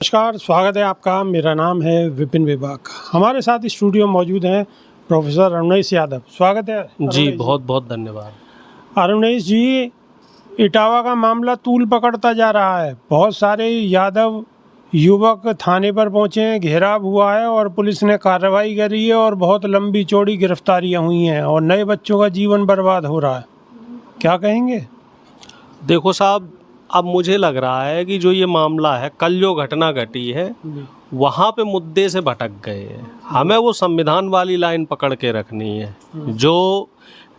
नमस्कार, स्वागत है आपका। मेरा नाम है विपिन विभाग। हमारे साथ स्टूडियो में मौजूद हैं प्रोफेसर अरुणेश यादव। स्वागत है जी, बहुत बहुत धन्यवाद। अरुणेश जी, इटावा का मामला तूल पकड़ता जा रहा है। बहुत सारे यादव युवक थाने पर पहुंचे हैं, घेराव हुआ है और पुलिस ने कार्रवाई करी है और बहुत लंबी चौड़ी गिरफ्तारियां हुई हैं और नए बच्चों का जीवन बर्बाद हो रहा है। क्या कहेंगे? देखो साहब, अब मुझे लग रहा है कि जो ये मामला है, कल जो घटना घटी है वहाँ पे मुद्दे से भटक गए हैं। हमें वो संविधान वाली लाइन पकड़ के रखनी है, जो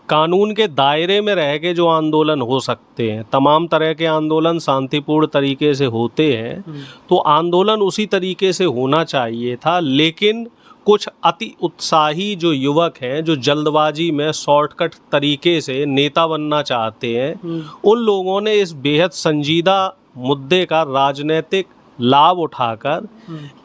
कानून के दायरे में रह के जो आंदोलन हो सकते हैं। तमाम तरह के आंदोलन शांतिपूर्ण तरीके से होते हैं, तो आंदोलन उसी तरीके से होना चाहिए था। लेकिन कुछ अति उत्साही जो युवक हैं, जो जल्दबाजी में शॉर्टकट तरीके से नेता बनना चाहते हैं, उन लोगों ने इस बेहद संजीदा मुद्दे का राजनीतिक लाभ उठाकर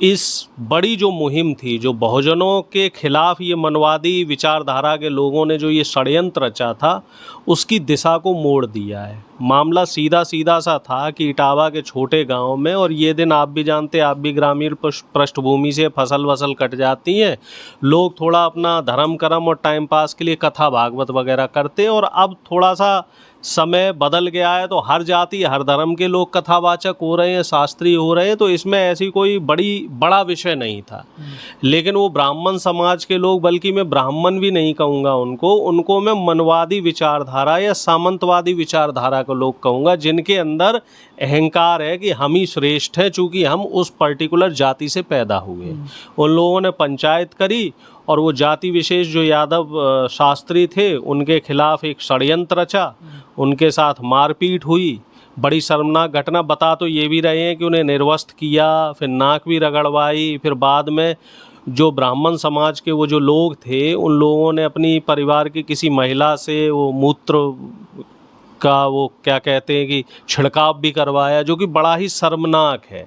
इस बड़ी जो मुहिम थी, जो बहुजनों के खिलाफ ये मनवादी विचारधारा के लोगों ने जो ये षड्यंत्र रचा था, उसकी दिशा को मोड़ दिया है। मामला सीधा सीधा सा था कि इटावा के छोटे गांव में, और ये दिन आप भी जानते हैं, आप भी ग्रामीण पृष्ठभूमि से फसल वसल कट जाती हैं, लोग थोड़ा अपना धर्म कर्म और टाइम पास के लिए कथा भागवत वगैरह करते हैं। और अब थोड़ा सा समय बदल गया है, तो हर जाति हर धर्म के लोग कथावाचक हो रहे हैं, शास्त्री हो रहे हैं, तो इसमें ऐसी कोई बड़ा विषय नहीं था। लेकिन वो ब्राह्मण समाज के लोग, बल्कि मैं ब्राह्मण भी नहीं कहूँगा उनको मैं मनवादी विचारधारा या सामंतवादी विचारधारा को लोग कहूँगा, जिनके अंदर अहंकार है कि हम ही श्रेष्ठ हैं चूँकि हम उस पर्टिकुलर जाति से पैदा हुए। उन लोगों ने पंचायत करी और वो जाति विशेष जो यादव शास्त्री थे, उनके खिलाफ एक षड्यंत्र रचा, उनके साथ मारपीट हुई। बड़ी शर्मनाक घटना। बता तो ये भी रहे हैं कि उन्हें निर्वस्त्र किया, फिर नाक भी रगड़वाई, फिर बाद में जो ब्राह्मण समाज के वो जो लोग थे, उन लोगों ने अपनी परिवार की किसी महिला से वो मूत्र का वो क्या कहते हैं कि छिड़काव भी करवाया, जो कि बड़ा ही शर्मनाक है।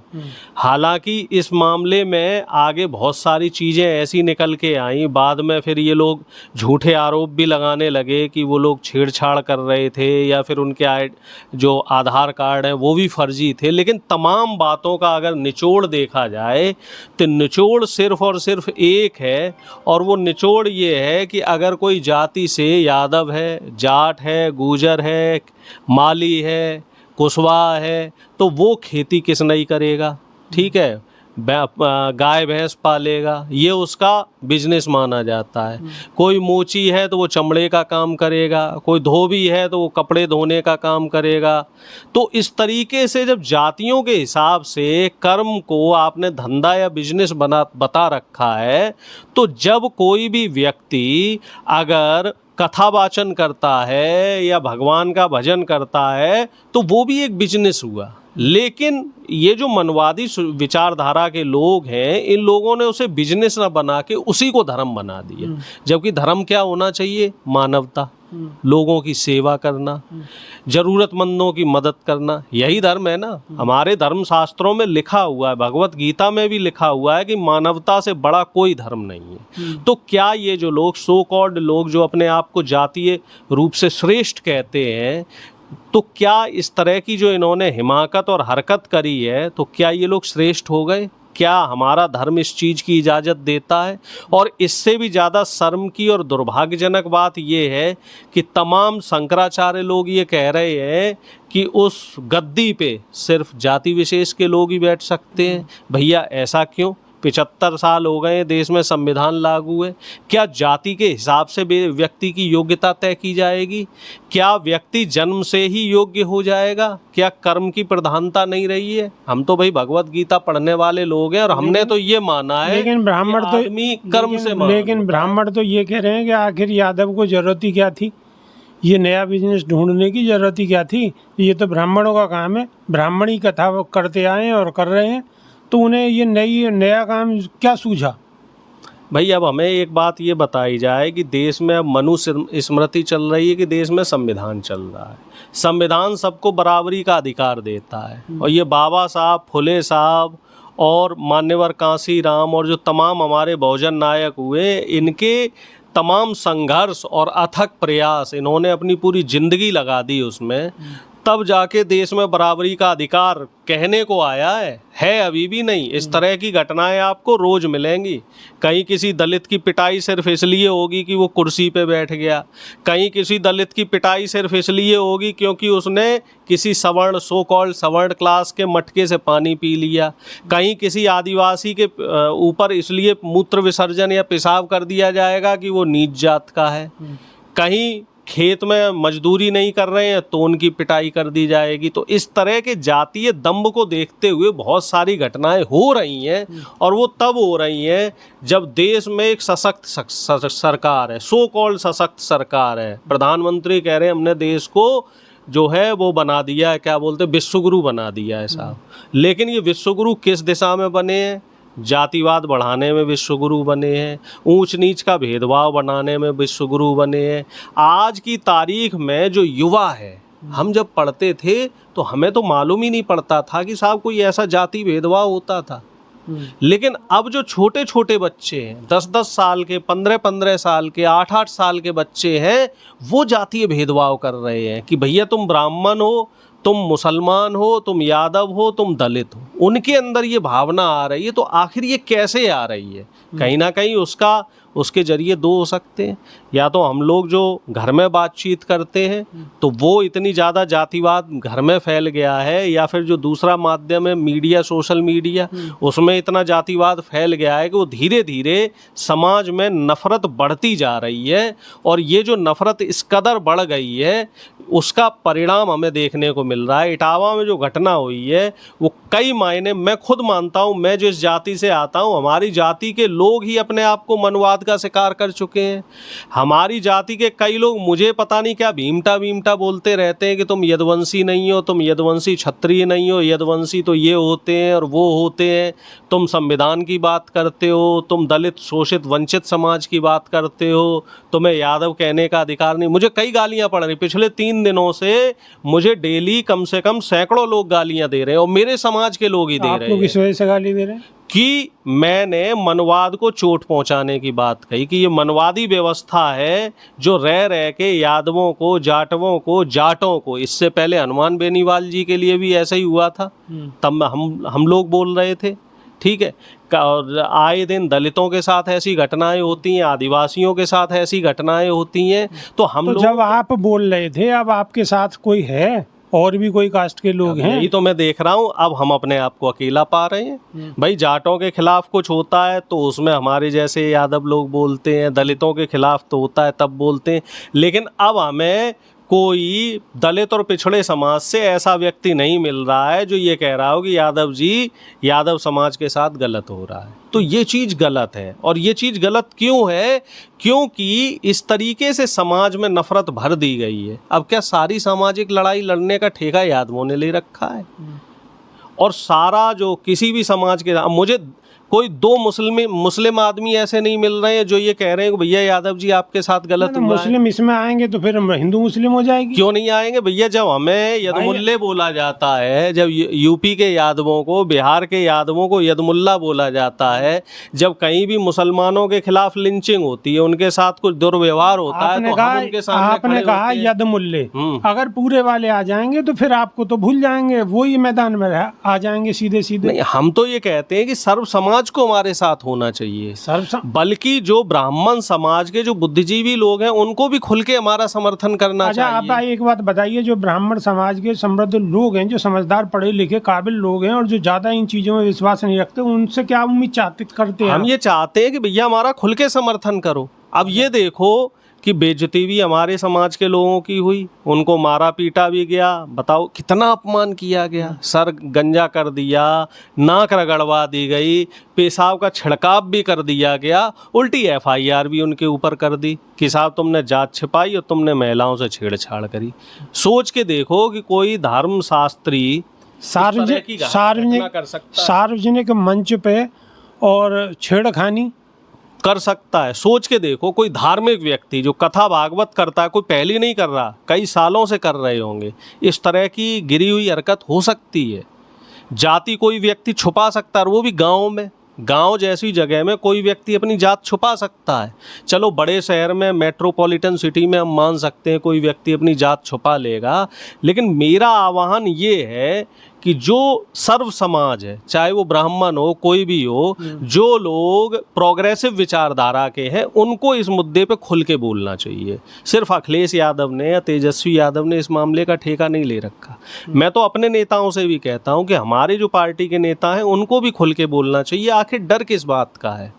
हालांकि इस मामले में आगे बहुत सारी चीज़ें ऐसी निकल के आई, बाद में फिर ये लोग झूठे आरोप भी लगाने लगे कि वो लोग छेड़छाड़ कर रहे थे या फिर उनके जो आधार कार्ड हैं वो भी फर्जी थे। लेकिन तमाम बातों का अगर निचोड़ देखा जाए तो निचोड़ सिर्फ और सिर्फ एक है, और वो निचोड़ ये है कि अगर कोई जाति से यादव है, जाट है, गुर्जर है, माली है, कुशवाहा है, तो वो खेती किस नहीं करेगा? ठीक है, गाय भैंस पालेगा, ये उसका बिजनेस माना जाता है। कोई मोची है तो वो चमड़े का काम करेगा, कोई धोबी है तो वो कपड़े धोने का काम करेगा। तो इस तरीके से जब जातियों के हिसाब से कर्म को आपने धंधा या बिजनेस बता रखा है, तो जब कोई भी व्यक्ति अगर कथावाचन करता है या भगवान का भजन करता है, तो वो भी एक बिजनेस हुआ। लेकिन ये जो मनवादी विचारधारा के लोग हैं, इन लोगों ने उसे बिजनेस ना बना के उसी को धर्म बना दिया। जबकि धर्म क्या होना चाहिए? मानवता, लोगों की सेवा करना, जरूरतमंदों की मदद करना, यही धर्म है ना। हमारे धर्म शास्त्रों में लिखा हुआ है, भगवत गीता में भी लिखा हुआ है कि मानवता से बड़ा कोई धर्म नहीं है। तो क्या ये जो लोग, सो कॉल्ड लोग, जो अपने आप को जातीय रूप से श्रेष्ठ कहते हैं, तो क्या इस तरह की जो इन्होंने हिमाकत और हरकत करी है, तो क्या ये लोग श्रेष्ठ हो गए? क्या हमारा धर्म इस चीज़ की इजाज़त देता है? और इससे भी ज़्यादा शर्म की और दुर्भाग्यजनक बात ये है कि तमाम शंकराचार्य लोग ये कह रहे हैं कि उस गद्दी पे सिर्फ जाति विशेष के लोग ही बैठ सकते हैं। भैया, ऐसा क्यों? 75 साल हो गए देश में संविधान लागू है। क्या जाति के हिसाब से व्यक्ति की योग्यता तय की जाएगी? क्या व्यक्ति जन्म से ही योग्य हो जाएगा? क्या कर्म की प्रधानता नहीं रही है? हम तो भाई भगवत गीता पढ़ने वाले लोग हैं और हमने तो ये माना है, लेकिन ब्राह्मण तो आदमी कर्म से लेकिन ब्राह्मण तो ये कह रहे हैं कि आखिर यादव को जरूरत ही क्या थी? ये नया बिजनेस ढूंढने की जरूरत ही क्या थी? ये तो ब्राह्मणों का काम है, ब्राह्मण ही कथा करते आए हैं और कर रहे हैं, तो उन्हें ये नया काम क्या सूझा? भाई, अब हमें एक बात ये बताई जाए कि देश में अब मनुस्मृति स्मृति चल रही है कि देश में संविधान चल रहा है। संविधान सबको बराबरी का अधिकार देता है, और ये बाबा साहब, फुले साहब और मान्यवर कांसी राम और जो तमाम हमारे बहुजन नायक हुए, इनके तमाम संघर्ष और अथक प्रयास, इन्होंने अपनी पूरी जिंदगी लगा दी उसमें, तब जाके देश में बराबरी का अधिकार कहने को आया है अभी भी नहीं। इस तरह की घटनाएं आपको रोज मिलेंगी। कहीं किसी दलित की पिटाई सिर्फ इसलिए होगी कि वो कुर्सी पे बैठ गया, कहीं किसी दलित की पिटाई सिर्फ इसलिए होगी क्योंकि उसने किसी सवर्ण सो कॉल्ड सवर्ण क्लास के मटके से पानी पी लिया, कहीं किसी आदिवासी के ऊपर इसलिए मूत्र विसर्जन या पेशाब कर दिया जाएगा कि वो नीच जात का है, कहीं खेत में मजदूरी नहीं कर रहे हैं तो उनकी पिटाई कर दी जाएगी। तो इस तरह के जातीय दंभ को देखते हुए बहुत सारी घटनाएं हो रही हैं, और वो तब हो रही हैं जब देश में एक सशक्त सरकार है, सो कॉल्ड सशक्त सरकार है। प्रधानमंत्री कह रहे हैं हमने देश को जो है वो बना दिया है, क्या बोलते हैं, विश्वगुरु बना दिया है साहब। लेकिन ये विश्वगुरु किस दिशा में बने हैं? जातिवाद बढ़ाने में विश्वगुरु बने हैं, ऊंच नीच का भेदभाव बनाने में विश्वगुरु बने हैं। आज की तारीख में जो युवा है, हम जब पढ़ते थे तो हमें तो मालूम ही नहीं पड़ता था कि साहब कोई ऐसा जाति भेदभाव होता था। लेकिन अब जो छोटे छोटे बच्चे हैं, 10-10 साल के, 15-15 साल के, 8-8 साल के बच्चे हैं, वो जातीय भेदभाव कर रहे हैं कि भैया तुम ब्राह्मण हो, तुम मुसलमान हो, तुम यादव हो, तुम दलित हो। उनके अंदर ये भावना आ रही है। तो आखिर ये कैसे आ रही है? कहीं ना कहीं उसके जरिए दो हो सकते हैं। या तो हम लोग जो घर में बातचीत करते हैं तो वो इतनी ज़्यादा जातिवाद घर में फैल गया है, या फिर जो दूसरा माध्यम है मीडिया, सोशल मीडिया, उसमें इतना जातिवाद फैल गया है कि वो धीरे धीरे समाज में नफ़रत बढ़ती जा रही है। और ये जो नफ़रत इस कदर बढ़ गई है उसका परिणाम हमें देखने को मिल रहा है। इटावा में जो घटना हुई है वो कई मायने, मैं खुद मानता हूँ, मैं जिस जाति से आता हूँ, हमारी जाति के लोग ही अपने आप को मनवाद का शिकार कर चुके हैं। हमारी जाति के कई लोग मुझे पता नहीं क्या भीमटा बोलते रहते हैं कि तुम यदुवंशी नहीं हो, तुम यदुवंशी क्षत्रिय नहीं हो, यदुवंशी तो ये होते हैं और वो होते हैं, तुम संविधान की बात करते हो, तुम दलित शोषित वंचित समाज की बात करते हो, तुम्हें यादव कहने का अधिकार नहीं। मुझे कई गालियां पड़ रही, पिछले 3 दिनों से मुझे डेली कम से कम सैकड़ों लोग गालियां दे रहे हैं, और मेरे समाज के लोग ही दे रहे हैं। आप किस वजह से गाली दे रहे हैं? कि मैंने मनवाद को चोट पहुंचाने की बात कही कि ये मनवादी व्यवस्था है जो रह रह के यादवों को, जाटवों को, जाटों को, इससे पहले हनुमान बेनीवाल जी के लिए भी ऐसा ही हुआ था, तब हम लोग बोल रहे थे, ठीक है। और आए दिन दलितों के साथ ऐसी घटनाएं होती हैं, आदिवासियों के साथ ऐसी घटनाएं होती हैं। तो हम लोग, जब आप बोल रहे थे, अब आपके साथ कोई है और भी कोई कास्ट के लोग हैं? यही तो मैं देख रहा हूँ। अब हम अपने आप को अकेला पा रहे हैं। भाई जाटों के खिलाफ कुछ होता है तो उसमें हमारे जैसे यादव लोग बोलते हैं, दलितों के खिलाफ तो होता है तब बोलते हैं। लेकिन अब हमें कोई दलित और पिछड़े समाज से ऐसा व्यक्ति नहीं मिल रहा है जो ये कह रहा हो कि यादव जी, यादव समाज के साथ गलत हो रहा है। तो ये चीज़ गलत है। और ये चीज़ गलत क्यों है? क्योंकि इस तरीके से समाज में नफरत भर दी गई है। अब क्या सारी सामाजिक लड़ाई लड़ने का ठेका यादवों ने ले रखा है? और सारा जो किसी भी समाज के, मुझे कोई 2 मुस्लिम आदमी ऐसे नहीं मिल रहे हैं जो ये कह रहे हैं कि भैया यादव जी आपके साथ गलत हुआ है। मुस्लिम इसमें आएंगे तो फिर हिंदू मुस्लिम हो जाएगी। क्यों नहीं आएंगे भैया? जब हमें यदमुल्ले बोला जाता है, जब यूपी के यादवों को, बिहार के यादवों को यदमुल्ला बोला जाता है, जब कहीं भी मुसलमानों के खिलाफ लिंचिंग होती है, उनके साथ कुछ दुर्व्यवहार होता है, तो हम उनके सामने आपने कहा यदमुल्ले, अगर पूरे वाले आ जाएंगे तो फिर आपको तो भूल जाएंगे, वही मैदान में आ जाएंगे सीधे सीधे। हम तो ये कहते हैं कि सर्व समाज को हमारे साथ होना चाहिए, बल्कि जो ब्राह्मण समाज के जो बुद्धिजीवी लोग हैं उनको भी खुल के हमारा समर्थन करना चाहिए। आप एक बात बताइए, जो ब्राह्मण समाज के समृद्ध लोग हैं, जो समझदार पढ़े लिखे काबिल लोग हैं और जो ज्यादा इन चीजों में विश्वास नहीं रखते, उनसे क्या उम्मीद करते हैं? हम ये चाहते हैं कि भैया हमारा खुल के समर्थन करो। अब ये देखो कि बेइज्जती भी हमारे समाज के लोगों की हुई, उनको मारा पीटा भी गया। बताओ कितना अपमान किया गया, सर गंजा कर दिया, नाक रगड़वा दी गई, पेशाब का छिड़काव भी कर दिया गया, उल्टी FIR भी उनके ऊपर कर दी कि साहब तुमने जात छिपाई और तुमने महिलाओं से छेड़छाड़ करी। सोच के देखो कि कोई धर्म शास्त्री सार्वजनिक मंच पे और छेड़खानी कर सकता है। सोच के देखो, कोई धार्मिक व्यक्ति जो कथा भागवत करता है, कोई पहली नहीं कर रहा, कई सालों से कर रहे होंगे, इस तरह की गिरी हुई हरकत हो सकती है। जाति कोई व्यक्ति छुपा सकता है, वो भी गाँव में, गांव जैसी जगह में कोई व्यक्ति अपनी जात छुपा सकता है। चलो बड़े शहर में, मेट्रोपॉलिटन सिटी में हम मान सकते हैं कोई व्यक्ति अपनी जात छुपा लेगा, लेकिन मेरा आह्वान ये है कि जो सर्व समाज है, चाहे वो ब्राह्मण हो, कोई भी हो, जो लोग प्रोग्रेसिव विचारधारा के हैं, उनको इस मुद्दे पे खुल के बोलना चाहिए। सिर्फ अखिलेश यादव ने या तेजस्वी यादव ने इस मामले का ठेका नहीं ले रखा। मैं तो अपने नेताओं से भी कहता हूं कि हमारे जो पार्टी के नेता हैं उनको भी खुल के बोलना चाहिए। आखिर डर किस बात का है?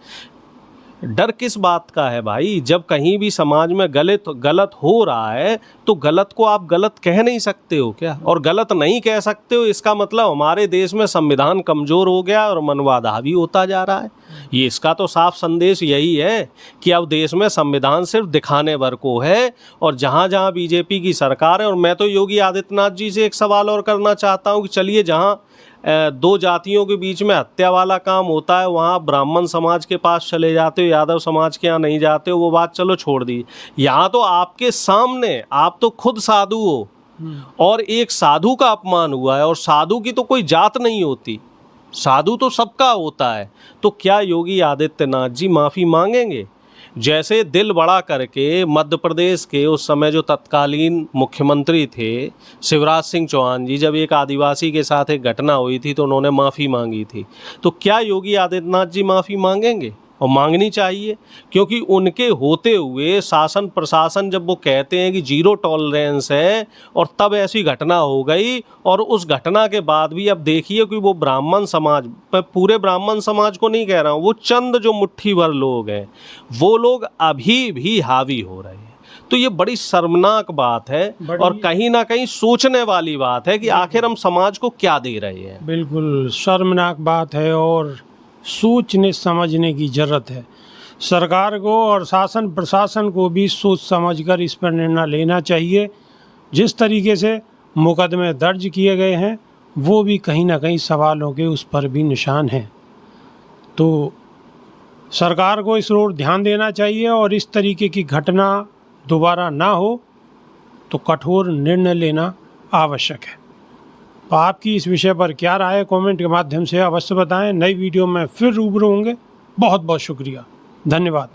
डर किस बात का है भाई? जब कहीं भी समाज में गलत हो रहा है तो गलत को आप गलत कह नहीं सकते हो क्या? और गलत नहीं कह सकते हो इसका मतलब हमारे देश में संविधान कमज़ोर हो गया और मनवाद हावी होता जा रहा है। ये इसका तो साफ संदेश यही है कि अब देश में संविधान सिर्फ दिखाने भर को है। और जहाँ जहाँ बीजेपी की सरकार है, और मैं तो योगी आदित्यनाथ जी से एक सवाल और करना चाहता हूँ कि चलिए, जहाँ दो जातियों के बीच में हत्या वाला काम होता है वहाँ ब्राह्मण समाज के पास चले जाते हो, यादव समाज के यहाँ नहीं जाते हो, वो बात चलो छोड़ दी। यहाँ तो आपके सामने, आप तो खुद साधु हो और एक साधु का अपमान हुआ है, और साधु की तो कोई जात नहीं होती, साधु तो सबका होता है। तो क्या योगी आदित्यनाथ जी माफ़ी मांगेंगे? जैसे दिल बड़ा करके मध्य प्रदेश के उस समय जो तत्कालीन मुख्यमंत्री थे शिवराज सिंह चौहान जी, जब एक आदिवासी के साथ एक घटना हुई थी तो उन्होंने माफ़ी मांगी थी। तो क्या योगी आदित्यनाथ जी माफ़ी मांगेंगे? और मांगनी चाहिए, क्योंकि उनके होते हुए शासन प्रशासन जब वो कहते हैं कि जीरो टॉलरेंस है, और तब ऐसी घटना हो गई, और उस घटना के बाद भी अब देखिए कि वो ब्राह्मण समाज, पूरे ब्राह्मण समाज को नहीं कह रहा हूँ, वो चंद जो मुट्ठी भर लोग हैं वो लोग अभी भी हावी हो रहे हैं। तो ये बड़ी शर्मनाक बात है और कहीं ना कहीं सोचने वाली बात है कि आखिर हम समाज को क्या दे रहे हैं। बिल्कुल शर्मनाक बात है और सोचने समझने की ज़रूरत है। सरकार को और शासन प्रशासन को भी सोच समझकर इस पर निर्णय लेना चाहिए। जिस तरीके से मुकदमे दर्ज किए गए हैं वो भी कहीं ना कहीं सवालों के उस पर भी निशान हैं। तो सरकार को इस ओर ध्यान देना चाहिए और इस तरीके की घटना दोबारा ना हो तो कठोर निर्णय लेना आवश्यक है। तो आपकी इस विषय पर क्या राय है, कमेंट के माध्यम से अवश्य बताएं। नई वीडियो में फिर रूबरू होंगे। बहुत बहुत शुक्रिया, धन्यवाद,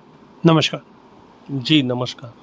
नमस्कार। जी नमस्कार।